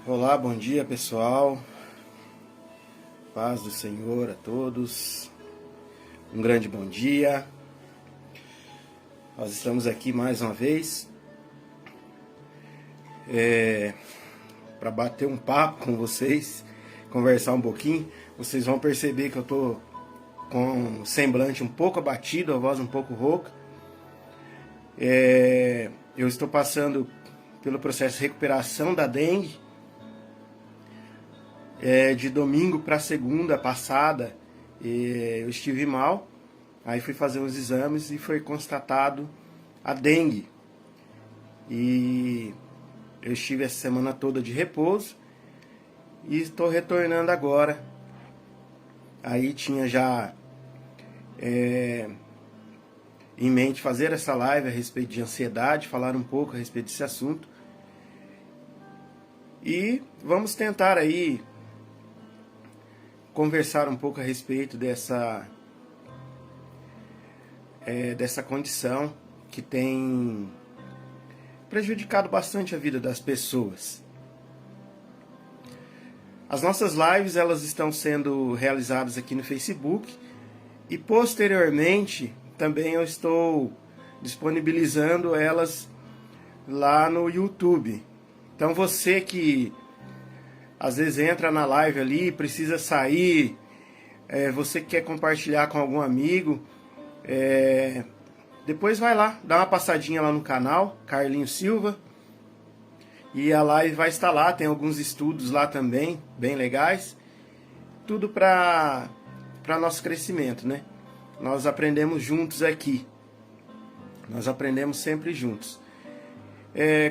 Olá, bom dia pessoal, paz do Senhor a todos, um grande bom dia. Nós estamos aqui mais uma vez para bater um papo com vocês, conversar um pouquinho. Vocês vão perceber que eu tô com o semblante um pouco abatido, a voz um pouco rouca. Eu estou passando pelo processo de recuperação da dengue. De domingo para segunda passada eu estive mal, aí fui fazer uns exames e foi constatado a dengue. E eu estive essa semana toda de repouso e estou retornando agora. Aí tinha já em mente fazer essa live a respeito de ansiedade, falar um pouco a respeito desse assunto. E vamos tentar aí conversar um pouco a respeito dessa condição que tem prejudicado bastante a vida das pessoas. As nossas lives elas estão sendo realizadas aqui no Facebook e posteriormente também eu estou disponibilizando elas lá no YouTube. Então você que às vezes entra na live ali, precisa sair, você que quer compartilhar com algum amigo, depois vai lá, dá uma passadinha lá no canal, Carlinhos Silva, e a live vai estar lá, tem alguns estudos lá também, bem legais, tudo para nosso crescimento, né? Nós aprendemos juntos aqui, nós aprendemos sempre juntos.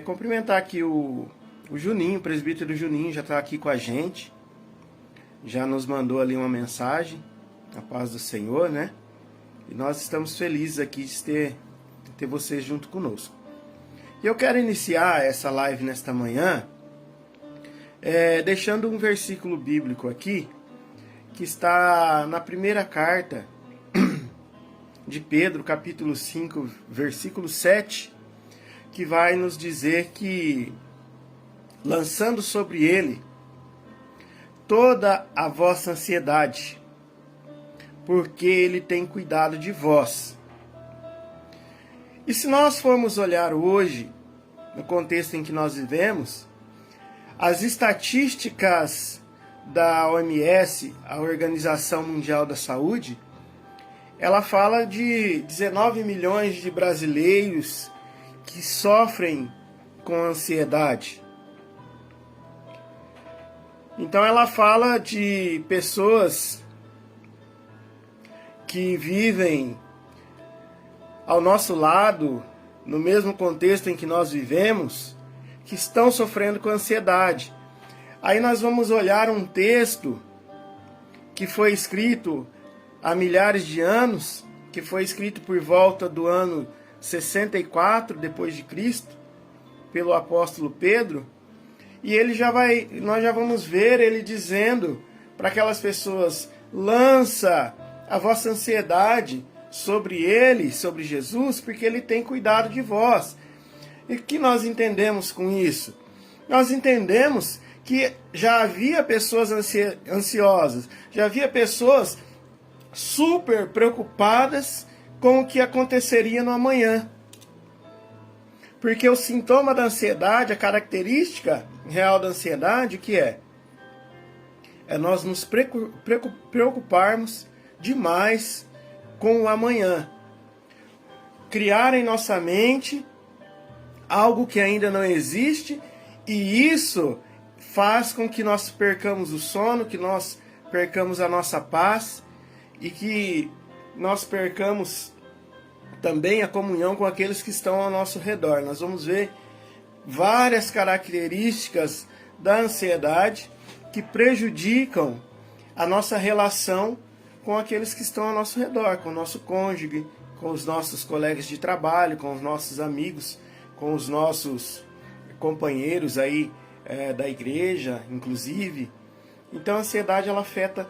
Cumprimentar aqui o Juninho, o presbítero Juninho já está aqui com a gente, já nos mandou ali uma mensagem, a paz do Senhor, né? E nós estamos felizes aqui de ter vocês junto conosco. E eu quero iniciar essa live nesta manhã, deixando um versículo bíblico aqui, que está na primeira carta de Pedro, capítulo 5, versículo 7, que vai nos dizer que lançando sobre ele toda a vossa ansiedade, porque ele tem cuidado de vós. E se nós formos olhar hoje, no contexto em que nós vivemos, as estatísticas da OMS, a Organização Mundial da Saúde, ela fala de 19 milhões de brasileiros que sofrem com ansiedade. Então ela fala de pessoas que vivem ao nosso lado, no mesmo contexto em que nós vivemos, que estão sofrendo com ansiedade. Aí nós vamos olhar um texto que foi escrito há milhares de anos, que foi escrito por volta do ano 64 depois de Cristo, pelo apóstolo Pedro. E nós já vamos ver ele dizendo para aquelas pessoas: lança a vossa ansiedade sobre ele, sobre Jesus, porque ele tem cuidado de vós. E o que nós entendemos com isso? Nós entendemos que já havia pessoas ansiosas, já havia pessoas super preocupadas com o que aconteceria no amanhã. Porque o sintoma da ansiedade, a característica real da ansiedade, o que é? É nós nos preocuparmos demais com o amanhã. Criar em nossa mente algo que ainda não existe, e isso faz com que nós percamos o sono, que nós percamos a nossa paz e que nós percamos também a comunhão com aqueles que estão ao nosso redor. Nós vamos ver várias características da ansiedade que prejudicam a nossa relação com aqueles que estão ao nosso redor, com o nosso cônjuge, com os nossos colegas de trabalho, com os nossos amigos, com os nossos companheiros aí da igreja, inclusive. Então a ansiedade ela afeta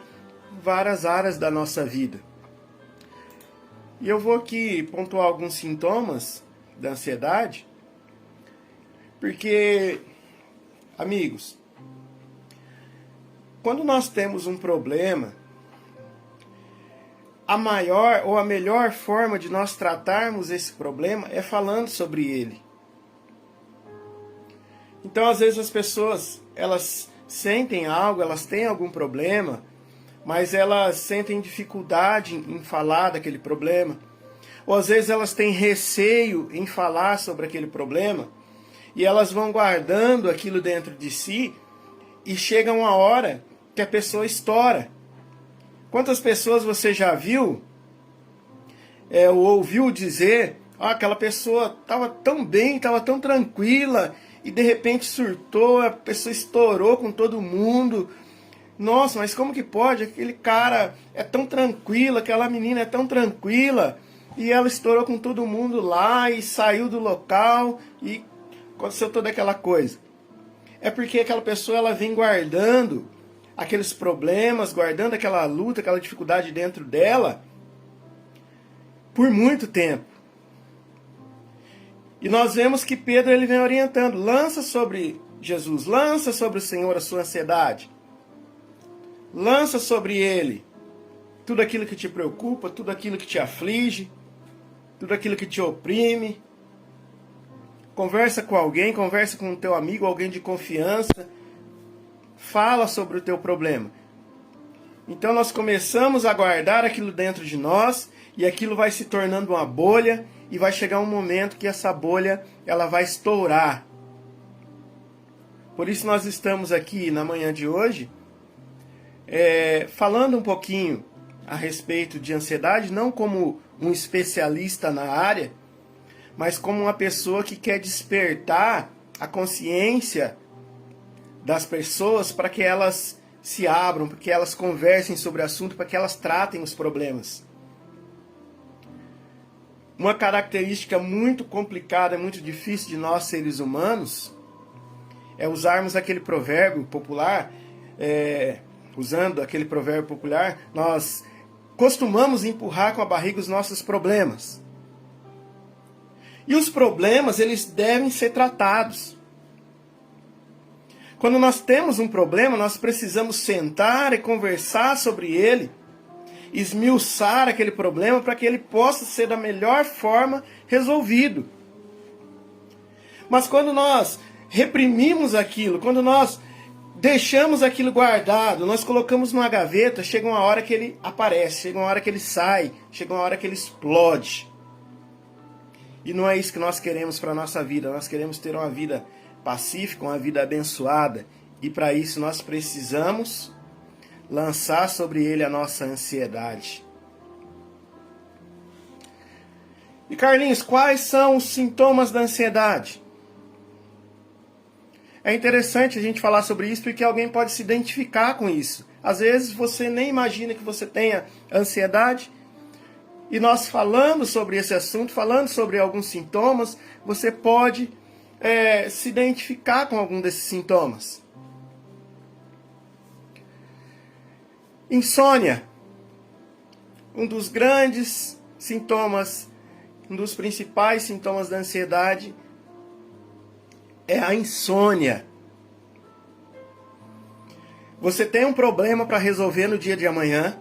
várias áreas da nossa vida. E eu vou aqui pontuar alguns sintomas da ansiedade, porque, amigos, quando nós temos um problema, a maior ou a melhor forma de nós tratarmos esse problema é falando sobre ele. Então, às vezes as pessoas, elas sentem algo, elas têm algum problema, mas elas sentem dificuldade em falar daquele problema. Ou às vezes elas têm receio em falar sobre aquele problema, e elas vão guardando aquilo dentro de si, e chega uma hora que a pessoa estoura. Quantas pessoas você já viu, ou ouviu dizer, aquela pessoa estava tão bem, estava tão tranquila, e de repente surtou, a pessoa estourou com todo mundo. Nossa, mas como que pode? Aquele cara é tão tranquilo, aquela menina é tão tranquila, e ela estourou com todo mundo lá, e saiu do local, e aconteceu toda aquela coisa. É porque aquela pessoa, ela vem guardando aqueles problemas, guardando aquela luta, aquela dificuldade dentro dela, por muito tempo. E nós vemos que Pedro, ele vem orientando, lança sobre Jesus, lança sobre o Senhor a sua ansiedade, lança sobre Ele tudo aquilo que te preocupa, tudo aquilo que te aflige, tudo aquilo que te oprime. Conversa com alguém, conversa com o teu amigo, alguém de confiança, fala sobre o teu problema. Então nós começamos a guardar aquilo dentro de nós, e aquilo vai se tornando uma bolha, e vai chegar um momento que essa bolha, ela vai estourar. Por isso nós estamos aqui na manhã de hoje, falando um pouquinho a respeito de ansiedade, não como um especialista na área, mas como uma pessoa que quer despertar a consciência das pessoas para que elas se abram, para que elas conversem sobre o assunto, para que elas tratem os problemas. Uma característica muito complicada, muito difícil de nós seres humanos, é usarmos aquele provérbio popular, usando aquele provérbio popular, nós costumamos empurrar com a barriga os nossos problemas. E os problemas, eles devem ser tratados. Quando nós temos um problema, nós precisamos sentar e conversar sobre ele, esmiuçar aquele problema para que ele possa ser da melhor forma resolvido. Mas quando nós reprimimos aquilo, quando nós deixamos aquilo guardado, nós colocamos numa gaveta, chega uma hora que ele aparece, chega uma hora que ele sai, chega uma hora que ele explode. E não é isso que nós queremos para a nossa vida. Nós queremos ter uma vida pacífica, uma vida abençoada. E para isso nós precisamos lançar sobre ele a nossa ansiedade. E Carlinhos, quais são os sintomas da ansiedade? É interessante a gente falar sobre isso porque alguém pode se identificar com isso. Às vezes você nem imagina que você tenha ansiedade. E nós falando sobre esse assunto, falando sobre alguns sintomas, você pode se identificar com algum desses sintomas. Insônia. Um dos grandes sintomas, um dos principais sintomas da ansiedade é a insônia. Você tem um problema para resolver no dia de amanhã,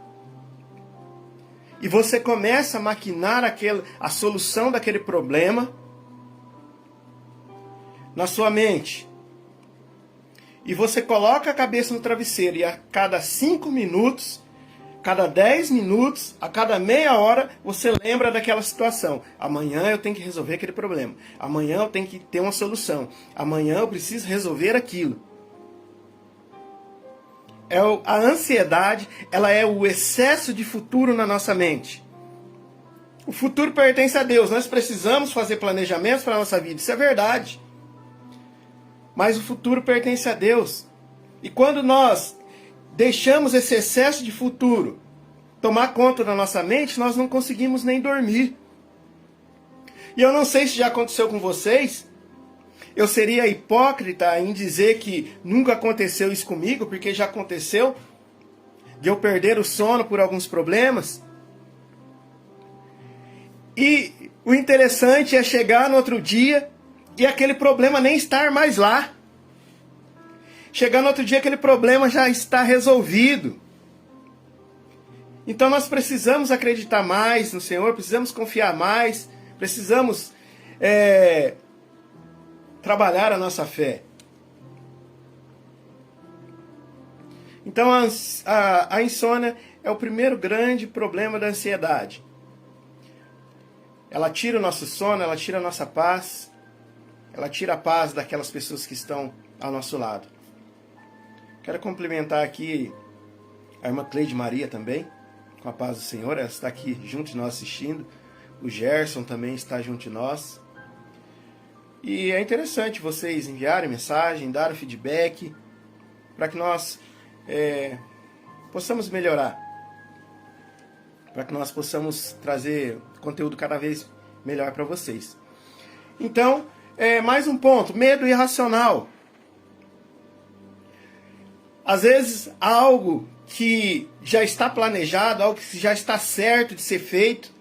e você começa a maquinar a solução daquele problema na sua mente. E você coloca a cabeça no travesseiro e a cada 5 minutos, cada 10 minutos, a cada meia hora, você lembra daquela situação. Amanhã eu tenho que resolver aquele problema. Amanhã eu tenho que ter uma solução. Amanhã eu preciso resolver aquilo. A ansiedade, ela é o excesso de futuro na nossa mente. O futuro pertence a Deus. Nós precisamos fazer planejamentos para a nossa vida. Isso é verdade. Mas o futuro pertence a Deus. E quando nós deixamos esse excesso de futuro tomar conta da nossa mente, nós não conseguimos nem dormir. E eu não sei se já aconteceu com vocês. Eu seria hipócrita em dizer que nunca aconteceu isso comigo, porque já aconteceu de eu perder o sono por alguns problemas. E o interessante é chegar no outro dia e aquele problema nem estar mais lá. Chegando outro dia, aquele problema já está resolvido. Então nós precisamos acreditar mais no Senhor, precisamos confiar mais, precisamos trabalhar a nossa fé. Então a insônia é o primeiro grande problema da ansiedade. Ela tira o nosso sono, ela tira a nossa paz, ela tira a paz daquelas pessoas que estão ao nosso lado. Quero cumprimentar aqui a irmã Cleide Maria também, com a paz do Senhor, ela está aqui junto de nós assistindo. O Gerson também está junto de nós. E é interessante vocês enviarem mensagem, dar o feedback, para que nós possamos melhorar, para que nós possamos trazer conteúdo cada vez melhor para vocês. Então, mais um ponto, medo irracional. Às vezes, algo que já está planejado, algo que já está certo de ser feito,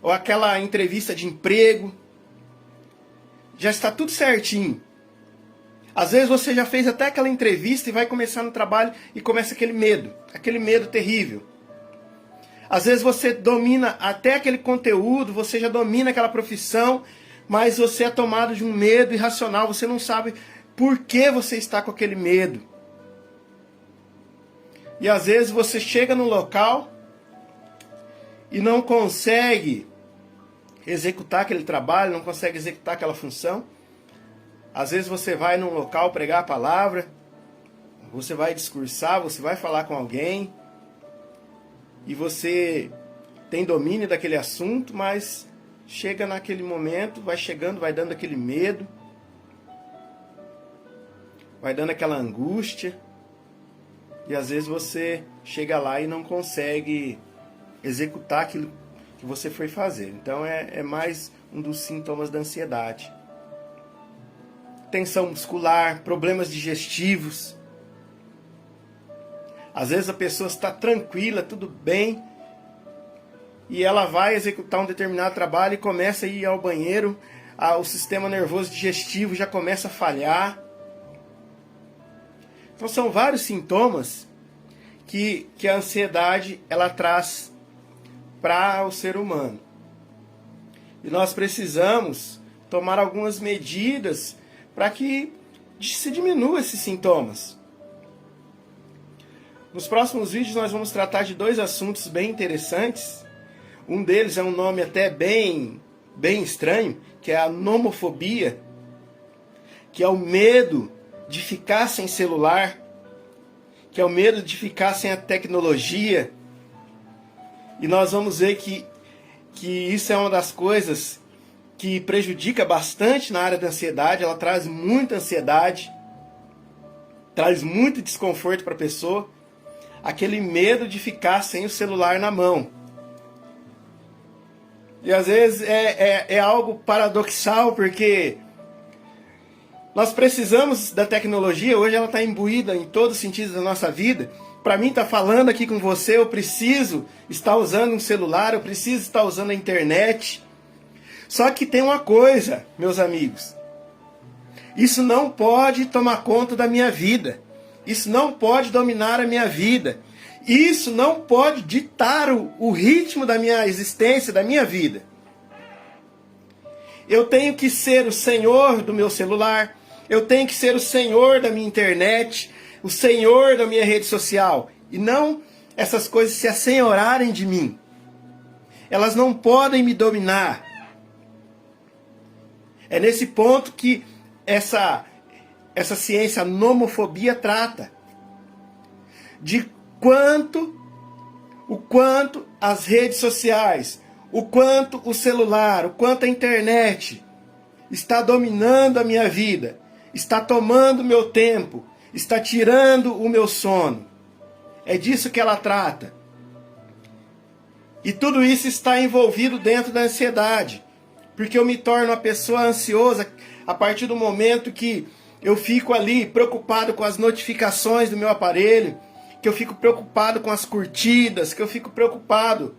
ou aquela entrevista de emprego, já está tudo certinho. Às vezes você já fez até aquela entrevista e vai começar no trabalho e começa aquele medo terrível. Às vezes você domina até aquele conteúdo, você já domina aquela profissão, mas você é tomado de um medo irracional, você não sabe por que você está com aquele medo. E às vezes você chega no local e não consegue executar aquele trabalho, não consegue executar aquela função. Às vezes você vai num local pregar a palavra, você vai discursar, você vai falar com alguém, e você tem domínio daquele assunto, mas chega naquele momento, vai chegando, vai dando aquele medo, vai dando aquela angústia, e às vezes você chega lá e não consegue executar aquilo que você foi fazer. Então é mais um dos sintomas da ansiedade. Tensão muscular, problemas digestivos. Às vezes a pessoa está tranquila, tudo bem, e ela vai executar um determinado trabalho e começa a ir ao banheiro, o sistema nervoso digestivo já começa a falhar. Então são vários sintomas que a ansiedade ela traz para o ser humano. E nós precisamos tomar algumas medidas para que se diminua esses sintomas. Nos próximos vídeos nós vamos tratar de dois assuntos bem interessantes. Um deles é um nome até bem estranho, que é a nomofobia, que é o medo de ficar sem celular, que é o medo de ficar sem a tecnologia. E nós vamos ver que isso é uma das coisas que prejudica bastante na área da ansiedade. Ela traz muita ansiedade, traz muito desconforto para a pessoa, aquele medo de ficar sem o celular na mão. E às vezes é algo paradoxal, porque nós precisamos da tecnologia. Hoje ela está imbuída em todos os sentidos da nossa vida. Para mim estar falando aqui com você, eu preciso estar usando um celular, eu preciso estar usando a internet. Só que tem uma coisa, meus amigos. Isso não pode tomar conta da minha vida. Isso não pode dominar a minha vida. Isso não pode ditar o ritmo da minha existência, da minha vida. Eu tenho que ser o senhor do meu celular. Eu tenho que ser o senhor da minha internet, o senhor da minha rede social. E não essas coisas se assenhorarem de mim. Elas não podem me dominar. É nesse ponto que essa ciência, a nomofobia, trata. De o quanto as redes sociais, o quanto o celular, o quanto a internet está dominando a minha vida, está tomando o meu tempo, está tirando o meu sono. É disso que ela trata. E tudo isso está envolvido dentro da ansiedade, porque eu me torno uma pessoa ansiosa a partir do momento que eu fico ali preocupado com as notificações do meu aparelho, que eu fico preocupado com as curtidas, que eu fico preocupado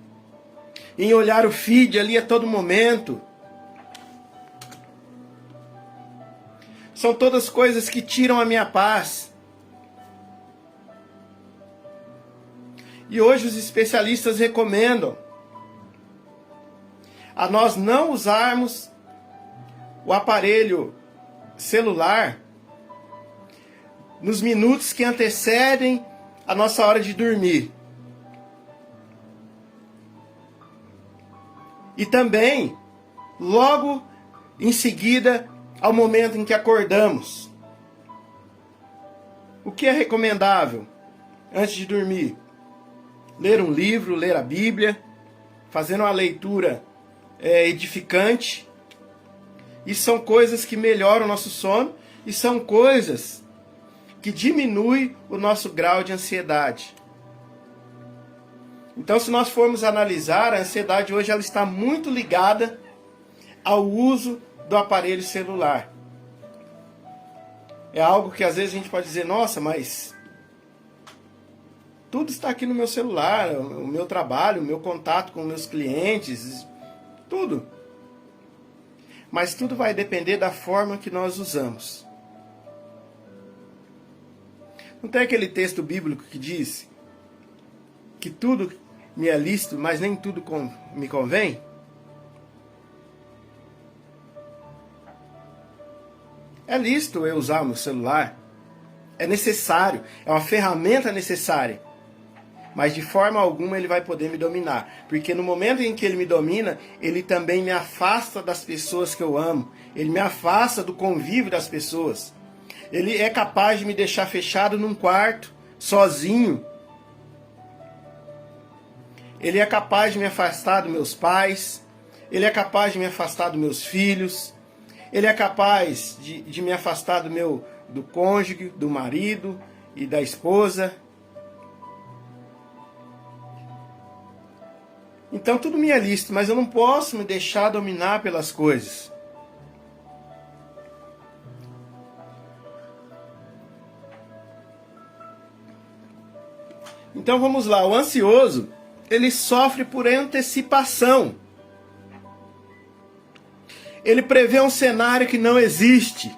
em olhar o feed ali a todo momento. São todas coisas que tiram a minha paz, E hoje os especialistas recomendam a nós não usarmos o aparelho celular nos minutos que antecedem a nossa hora de dormir. E também logo em seguida ao momento em que acordamos. O que é recomendável antes de dormir? Ler um livro, ler a Bíblia, fazendo uma leitura edificante. Isso são coisas que melhoram o nosso sono e são coisas que diminuem o nosso grau de ansiedade. Então, se nós formos analisar, a ansiedade hoje ela está muito ligada ao uso do aparelho celular. É algo que às vezes a gente pode dizer, nossa, mas tudo está aqui no meu celular, o meu trabalho, o meu contato com meus clientes, tudo. Mas tudo vai depender da forma que nós usamos. Não tem aquele texto bíblico que diz que tudo me é lícito, mas nem tudo me convém? É lícito eu usar o meu celular. É necessário, é uma ferramenta necessária. Mas de forma alguma ele vai poder me dominar. Porque no momento em que ele me domina, ele também me afasta das pessoas que eu amo. Ele me afasta do convívio das pessoas. Ele é capaz de me deixar fechado num quarto, sozinho. Ele é capaz de me afastar dos meus pais. Ele é capaz de me afastar dos meus filhos. Ele é capaz de me afastar do cônjuge, do marido e da esposa. Então tudo me é lícito, mas eu não posso me deixar dominar pelas coisas. Então vamos lá, o ansioso, ele sofre por antecipação. Ele prevê um cenário que não existe.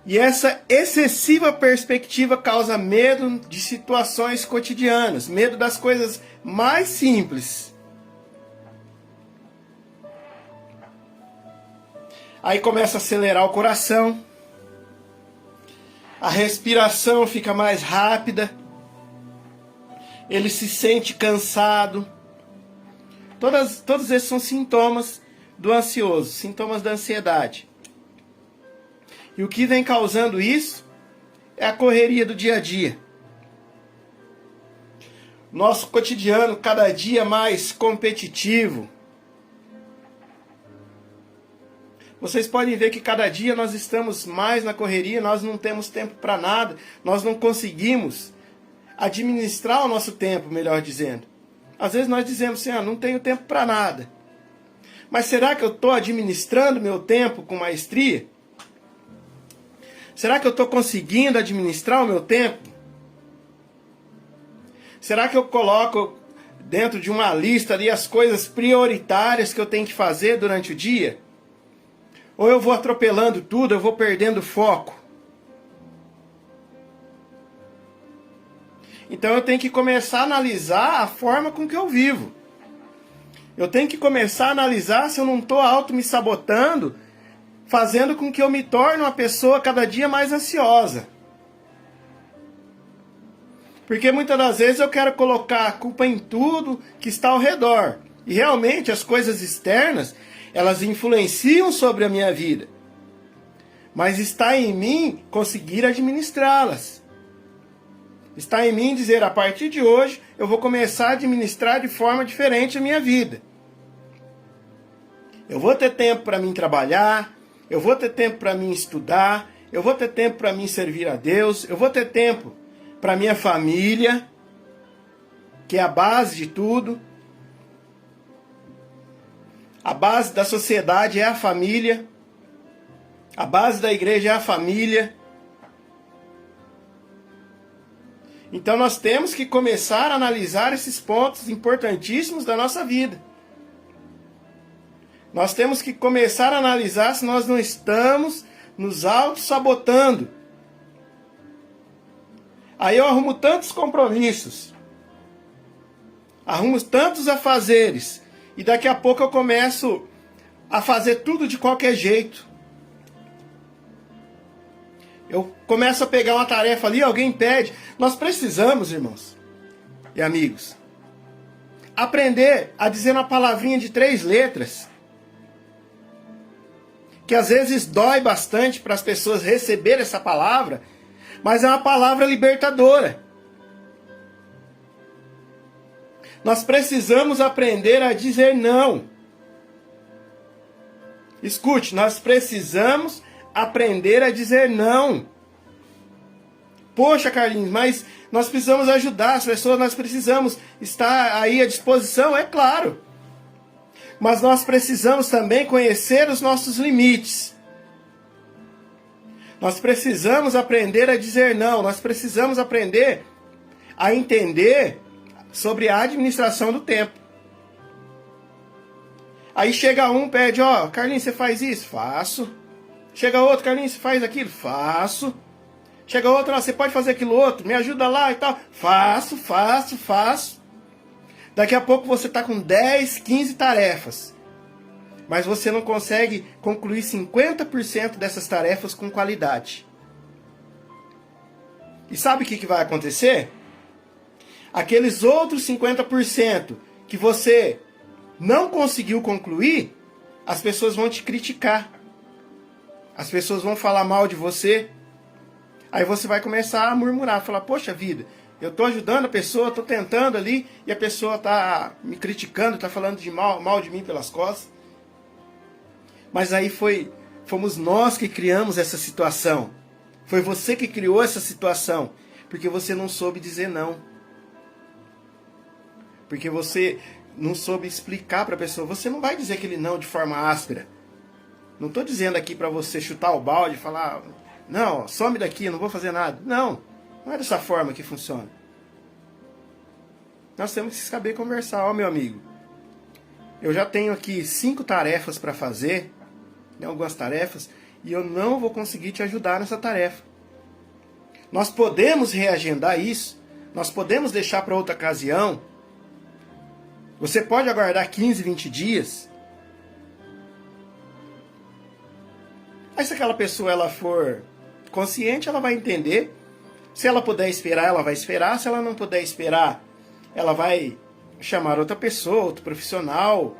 E essa excessiva perspectiva causa medo de situações cotidianas, medo das coisas mais simples. Aí começa a acelerar o coração, a respiração fica mais rápida, ele se sente cansado. Todos esses são sintomas do ansioso, sintomas da ansiedade. E o que vem causando isso é a correria do dia a dia. Nosso cotidiano cada dia mais competitivo. Vocês podem ver que cada dia nós estamos mais na correria, nós não temos tempo para nada, nós não conseguimos administrar o nosso tempo, melhor dizendo. Às vezes nós dizemos assim, não tenho tempo para nada. Mas será que eu estou administrando meu tempo com maestria? Será que eu estou conseguindo administrar o meu tempo? Será que eu coloco dentro de uma lista ali as coisas prioritárias que eu tenho que fazer durante o dia? Ou eu vou atropelando tudo, eu vou perdendo foco? Então eu tenho que começar a analisar a forma com que eu vivo. Eu tenho que começar a analisar se eu não estou auto me sabotando, fazendo com que eu me torne uma pessoa cada dia mais ansiosa. Porque muitas das vezes eu quero colocar a culpa em tudo que está ao redor. E realmente as coisas externas, elas influenciam sobre a minha vida. Mas está em mim conseguir administrá-las. Está em mim dizer, a partir de hoje, eu vou começar a administrar de forma diferente a minha vida. Eu vou ter tempo para mim trabalhar, eu vou ter tempo para mim estudar, eu vou ter tempo para mim servir a Deus, eu vou ter tempo para minha família, que é a base de tudo. A base da sociedade é a família. A base da igreja é a família. Então nós temos que começar a analisar esses pontos importantíssimos da nossa vida. Nós temos que começar a analisar se nós não estamos nos auto-sabotando. Aí eu arrumo tantos compromissos, arrumo tantos afazeres, e daqui a pouco eu começo a fazer tudo de qualquer jeito. Eu começo a pegar uma tarefa ali, alguém pede. Nós precisamos, irmãos e amigos, aprender a dizer uma palavrinha de 3 letras, que às vezes dói bastante para as pessoas receberem essa palavra, mas é uma palavra libertadora. Nós precisamos aprender a dizer não. Escute, nós precisamos aprender a dizer não. Poxa, Carlinhos, mas nós precisamos ajudar as pessoas, nós precisamos estar aí à disposição, é claro. Mas nós precisamos também conhecer os nossos limites. Nós precisamos aprender a dizer não, nós precisamos aprender a entender sobre a administração do tempo. Aí chega um, pede, ó, Carlinhos, você faz isso? Faço. Chega outro, Carlinhos, você faz aquilo? Faço. Chega outro, ó, você pode fazer aquilo outro? Me ajuda lá e tal. Faço. Daqui a pouco você está com 10, 15 tarefas. Mas você não consegue concluir 50% dessas tarefas com qualidade. E sabe o que vai acontecer? Aqueles outros 50% que você não conseguiu concluir, as pessoas vão te criticar. As pessoas vão falar mal de você. Aí você vai começar a murmurar, falar, poxa vida, eu estou ajudando a pessoa, estou tentando ali, e a pessoa está me criticando, está falando de mal de mim pelas costas. Mas aí fomos nós que criamos essa situação. Foi você que criou essa situação, porque você não soube dizer não. Porque você não soube explicar para a pessoa. Você não vai dizer aquele não de forma áspera. Não estou dizendo aqui para você chutar o balde e falar, não, some daqui, eu não vou fazer nada. Não é dessa forma que funciona. Nós temos que saber conversar. Ó, meu amigo, eu já tenho aqui 5 tarefas para fazer, né, algumas tarefas, e eu não vou conseguir te ajudar nessa tarefa. Nós podemos reagendar isso, nós podemos deixar para outra ocasião. Você pode aguardar 15, 20 dias. Aí se aquela pessoa ela for consciente, ela vai entender. Se ela puder esperar, ela vai esperar. Se ela não puder esperar, ela vai chamar outra pessoa, outro profissional.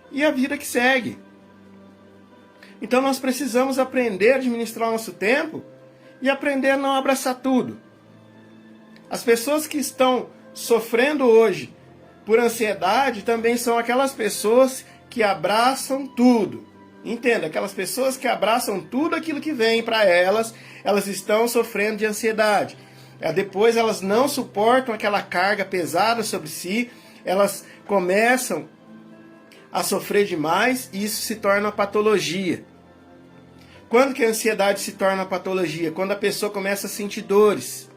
E a vida que segue. Então nós precisamos aprender a administrar o nosso tempo e aprender a não abraçar tudo. As pessoas que estão sofrendo hoje por ansiedade também são aquelas pessoas que abraçam tudo. Entenda, aquelas pessoas que abraçam tudo aquilo que vem para elas, elas estão sofrendo de ansiedade. Depois elas não suportam aquela carga pesada sobre si, elas começam a sofrer demais e isso se torna uma patologia. Quando que a ansiedade se torna uma patologia? Quando a pessoa começa a sentir dores.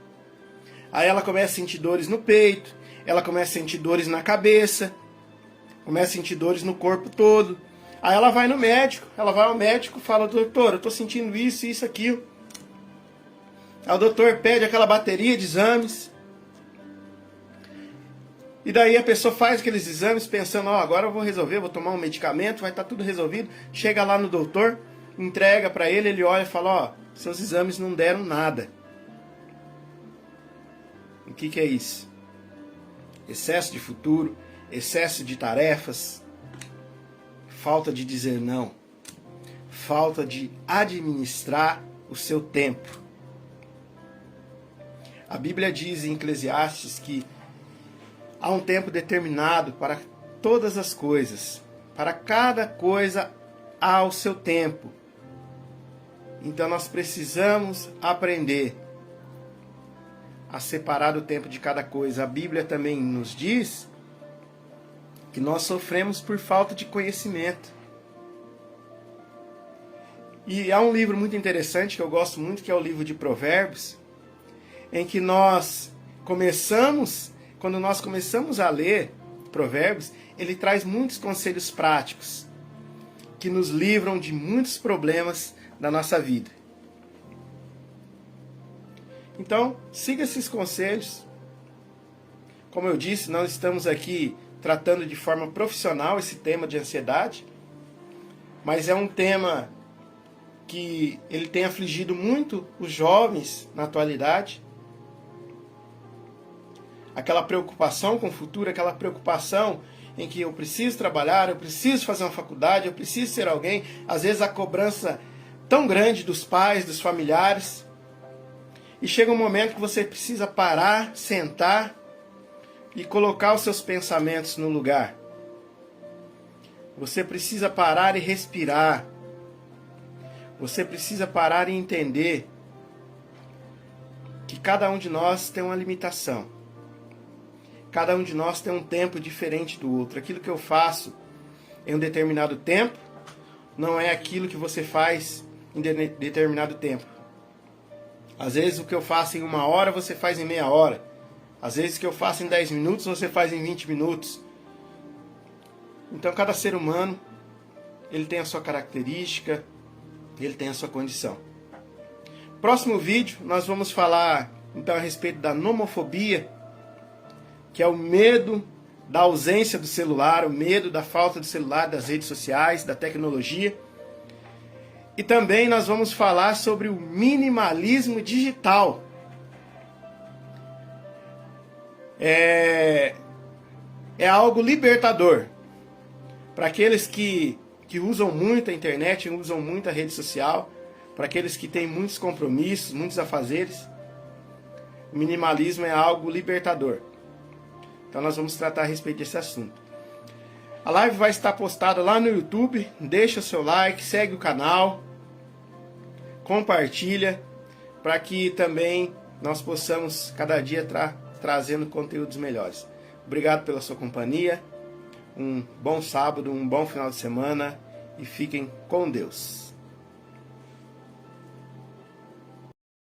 Aí ela começa a sentir dores no peito, ela começa a sentir dores na cabeça, começa a sentir dores no corpo todo. Aí ela vai no médico, ela vai ao médico e fala, doutor, eu estou sentindo isso, aquilo. Aí o doutor pede aquela bateria de exames. E daí a pessoa faz aqueles exames pensando, agora eu vou resolver, vou tomar um medicamento, vai estar tudo resolvido. Chega lá no doutor, entrega para ele, ele olha e fala, seus exames não deram nada. O que é isso? Excesso de futuro, excesso de tarefas, falta de dizer não, falta de administrar o seu tempo. A Bíblia diz em Eclesiastes que há um tempo determinado para todas as coisas, para cada coisa há o seu tempo. Então nós precisamos aprender a separar o tempo de cada coisa. A Bíblia também nos diz que nós sofremos por falta de conhecimento. E há um livro muito interessante que eu gosto muito, que é o livro de Provérbios, em que quando nós começamos a ler Provérbios, ele traz muitos conselhos práticos que nos livram de muitos problemas da nossa vida. Então, siga esses conselhos. Como eu disse, nós estamos aqui tratando de forma profissional esse tema de ansiedade, mas é um tema que ele tem afligido muito os jovens na atualidade. Aquela preocupação com o futuro, aquela preocupação em que eu preciso trabalhar, eu preciso fazer uma faculdade, eu preciso ser alguém. Às vezes a cobrança tão grande dos pais, dos familiares. E chega um momento que você precisa parar, sentar e colocar os seus pensamentos no lugar. Você precisa parar e respirar. Você precisa parar e entender que cada um de nós tem uma limitação. Cada um de nós tem um tempo diferente do outro. Aquilo que eu faço em um determinado tempo não é aquilo que você faz em determinado tempo. Às vezes o que eu faço em 1 hora, você faz em meia hora. Às vezes o que eu faço em 10 minutos, você faz em 20 minutos. Então cada ser humano, ele tem a sua característica, ele tem a sua condição. Próximo vídeo, nós vamos falar então a respeito da nomofobia, que é o medo da ausência do celular, o medo da falta do celular, das redes sociais, da tecnologia. E também nós vamos falar sobre o minimalismo digital. É algo libertador para aqueles que usam muito a internet, usam muito a rede social, para aqueles que têm muitos compromissos, muitos afazeres. O minimalismo é algo libertador. Então nós vamos tratar a respeito desse assunto. A live vai estar postada lá no YouTube. Deixa o seu like, segue o canal, compartilha, para que também nós possamos cada dia trazendo conteúdos melhores. Obrigado pela sua companhia. Um bom sábado, um bom final de semana e fiquem com Deus.